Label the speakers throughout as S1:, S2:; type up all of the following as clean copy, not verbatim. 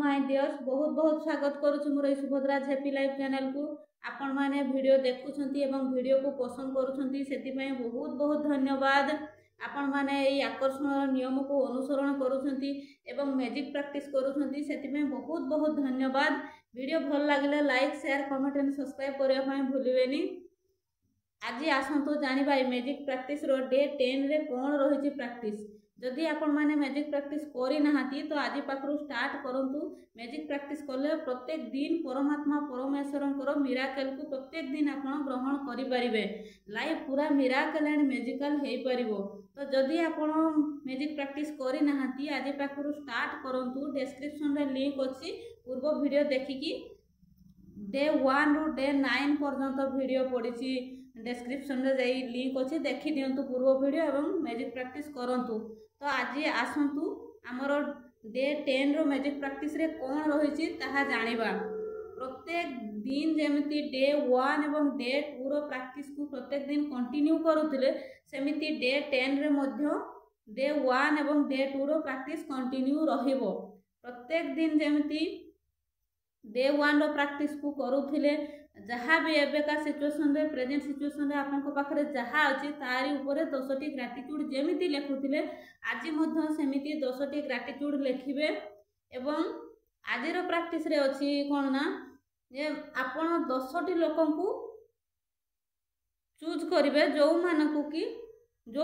S1: My dears बहुत बहुत स्वागत करुछु मोर सुभद्रा हैप्पी लाइफ चैनल को। आपण माने वीडियो देखुछंती एवं वीडियो को पसंद करुछंती सेति पय बहुत बहुत धन्यवाद। आपण माने एई आकर्षण नियम को अनुसरण करुछंती एवं मैजिक प्रैक्टिस करुछंती सेति पय बहुत बहुत धन्यवाद। वीडियो भल लागिले like share comment and subscribe करिया पय भूलिबेनी। आज आसंतु जानिबा मैजिक प्रैक्टिस रो डे 10 रे कोन रहिछि प्रैक्टिस। जदि आपण माने मैजिक प्रैक्टिस करि नाहाती तो आज पाखरु स्टार्ट करंतु। मैजिक प्रैक्टिस कले प्रत्येक दिन परमात्मा परमेश्वरंकर मिराकल को प्रत्येक दिन आपण ग्रहण करि परिबे। लाइफ पूरा मिराकल एंड मैजिकल हेई परिबो। तो जदि आपण मैजिक प्रैक्टिस करि नाहाती आज पाखरु स्टार्ट करंतु। डिस्क्रिप्शन रे लिंक अछि, पूर्व वीडियो देखिकी डे 1 रु डे 9 पर्यंत वीडियो पड़िछि। डिस्क्रिप्शन रे जाई लिंक अछि, देखि दियंतु पूर्व वीडियो एवं मैजिक प्रैक्टिस करंतु। तो आज आसंतु आमर डे 10 रो मैजिक प्रैक्टिस रे कोन रहिछि ताहा जानिबा। प्रत्येक दिन जेमिति डे 1 एवं डे 2 रो प्रैक्टिस को प्रत्येक दिन कंटिन्यू करूथिले सेमिति डे 10 रे मध्य डे 1 एवं डे 2 रो प्रैक्टिस कंटिन्यू रहिबो। प्रत्येक दिन जेमिति डे 1 रो प्रैक्टिस को करूथिले जहाँ भी एबेका सिचुएशन रे प्रेजेंट सिचुएशन रे आपन को पाखरे जहाँ अछि तारी ऊपर 10टी ग्रैटिट्यूड जेमिति लेखुथिले आज मध्य सेमिति 10टी ग्रैटिट्यूड लेखिबे। एवं आज रो प्रैक्टिस रे अछि कोन ना जे आपन 10टी लोकन को चूज करिवे जो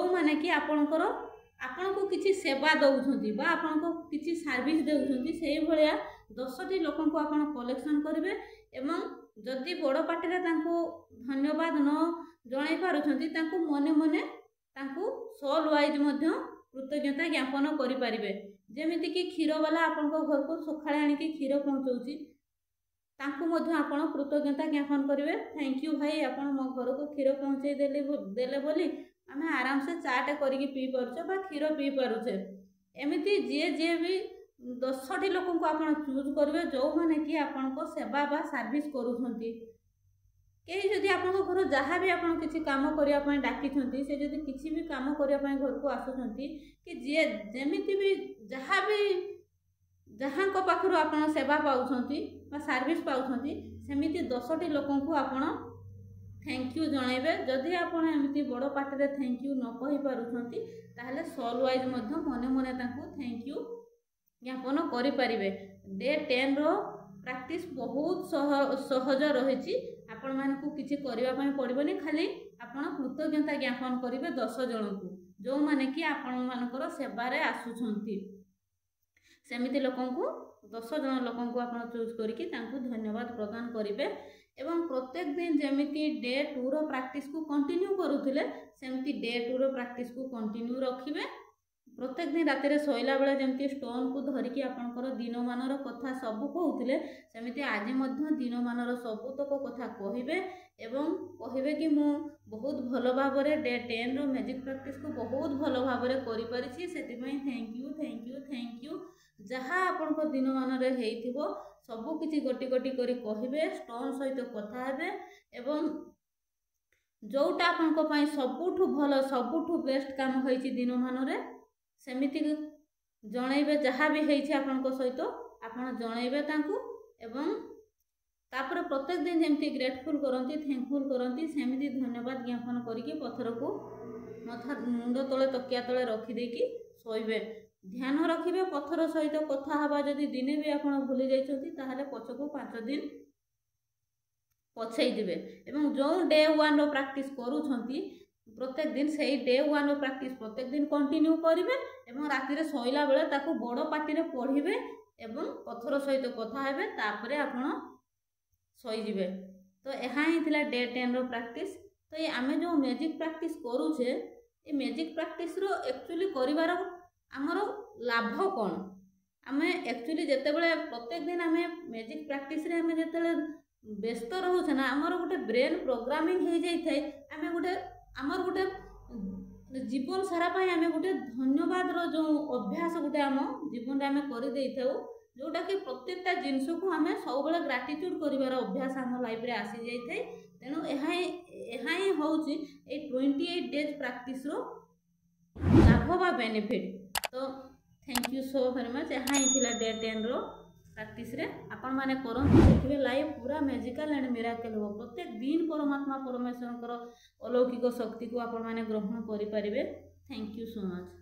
S1: माने कि आपनकर आपन को किछि सेवा दउछंती बा आपन को किछि सर्विस देउछंती सेही भलिया 10टी लोकन को आपन कलेक्शन करिवे। एवं जदि बड़ पार्टी तांको धन्यवाद न जणाई पारुछंती तांको मने मने तांको सोल वाइज मध्य कृतज्ञता ज्ञापन करि परिबे। जेमिति कि क्षीर वाला आपन को घर को सखाळे आनी कि क्षीर पहुंचौची तांको मध्य आपन कृतज्ञता ज्ञापन करिवे। थैंक यू भाई आपन मो घर को क्षीर पहुंचै देले बोली आमे आराम से चाटे करिकि पी परछे बा क्षीर पी पारुछे। एमिति जे भी 10टी लोकन को आपन चूज करिवे जो माने कि आपन को सेवा बा सर्विस करूछंती। केही जदि आपन को घर जहाँ भी आपन किछि काम करिया पय डाकिछंती से जदि किछि भी काम करिया पय घर को आसुछंती कि जे जेमिति भी जहाँ को पाखरु आपन सेवा पाउछंती बा सर्विस पाउछंती सेमिति 10टी लोकन को आपन थैंक यू जणाइबे। जदि आपन एमिति बड़ पार्टी रे थैंक यू न कहि पारुछंती ताहले सोल वाइज मध्य मने मने तांको थैंक यू ज्ञापन करि परिबे। डे 10 रो प्रैक्टिस बहुत सहज रहिछि। आपण मानकु किछि करिवा पय पड़िबोनी, खाली आपण कृतज्ञता ज्ञापन करिवे 10 जन को जो माने कि आपण मानकर सेवा रे आसुछंती। सेमिति लोकन को 10 जन लोकन को आपण चूज करिकि तांको धन्यवाद प्रदान करिवे। एवं प्रत्येक दिन जेमिति डे 2 रो प्रैक्टिस को कंटिन्यू करूथिले सेमिति डे 2 रो प्रैक्टिस को कंटिन्यू रखिबे। प्रत्येक दिन राति रे सोइला बेले जेमिति स्टोन को धरिकी आपनकर दिन मानर कथा सब कहउथिले सेमिति आज मध्य दिन मानर सबतक कथा कहिबे। एवं कहिबे कि मु बहुत भलो भाबरे डे 10 रो मैजिक प्रैक्टिस को बहुत भलो भाबरे करि परिछि सेति पय thank you thank you thank you. जहाँ आपनकर दिन मानरे हेइथिबो सब किछि गोटी गोटी करी कहिबे, स्टोन सहित कथा हेबे। एवं जोटा आपनकर पय सबुठु भलो सबुठु बेस्ट काम होइछि दिन मानरे सेमिति जणाइबे। जहाँ भी हेइछि आपन को सहित आपन जणाइबे तांकु। एवं तापर प्रत्येक दिन जेमति ग्रेटफुल करंती थैंकफुल करंती सेमिति धन्यवाद ज्ञापन करिकि पत्थर को मथा मुंड तले तकिया तले रखि देकी सोइबे। ध्यान रखिबे पत्थर सहित कथा हबा जदि दिने भी आपन भूली जाइछंती ताहाले पछको 5 दिन पछै दिबे। एवं जो डे 1 रो प्रैक्टिस करूछंती प्रत्येक दिन से डे 1 रो प्रैक्टिस प्रत्येक दिन कंटिन्यू करिवे। एवं राति रे सोइला बेले ताकू बड़ पार्टी रे पढिबे एवं पत्थर सहित कथा हेबे तापरे आपण सोइ जिवे। तो एहा ही थिला डे 10 रो प्रैक्टिस। तो ये आमे जो मैजिक प्रैक्टिस करूछे ए मैजिक प्रैक्टिस रो एक्चुअली करिवार हमर लाभ कोन। आमे एक्चुअली जते बेले प्रत्येक दिन आमे मैजिक प्रैक्टिस रे आमे जते व्यस्त रहउछे ना हमर गोटे ब्रेन प्रोग्रामिंग हे जाई थाए। आमे गोटे हमर गोटे जीवन सारा पाई आमे गोटे धन्यवाद रो जो अभ्यास गोटे आम जीवन रे आमे करि देई थाउ जोटा कि प्रत्येकटा जिंस को आमे सब बेले ग्रेटिट्यूड करिवार अभ्यास हम लाइफ रे आसी जाई थाए। तेनु एहा ही होउची ए 28 डेज प्रैक्टिस रो लाभ बा बेनिफिट। तो thank you so very much. एहा ही थिला डे 10 रो ପ୍ରାକ୍ଟିସ୍ ରେ ଆପଣ ମାନେ କରନ୍ତୁ, ଦେଖିବେ ଲାଇଫ୍ ପୁରା ମ୍ୟାଜିକାଲ୍ ଆଣ୍ଡ ମିରାକଲ୍ ହେବ। ପ୍ରତ୍ୟେକ ଦିନ ପରମାତ୍ମା ପରମେଶ୍ୱରଙ୍କର अलौकिक शक्ति को आपण मैंने ग्रहण करें। Thank you so much.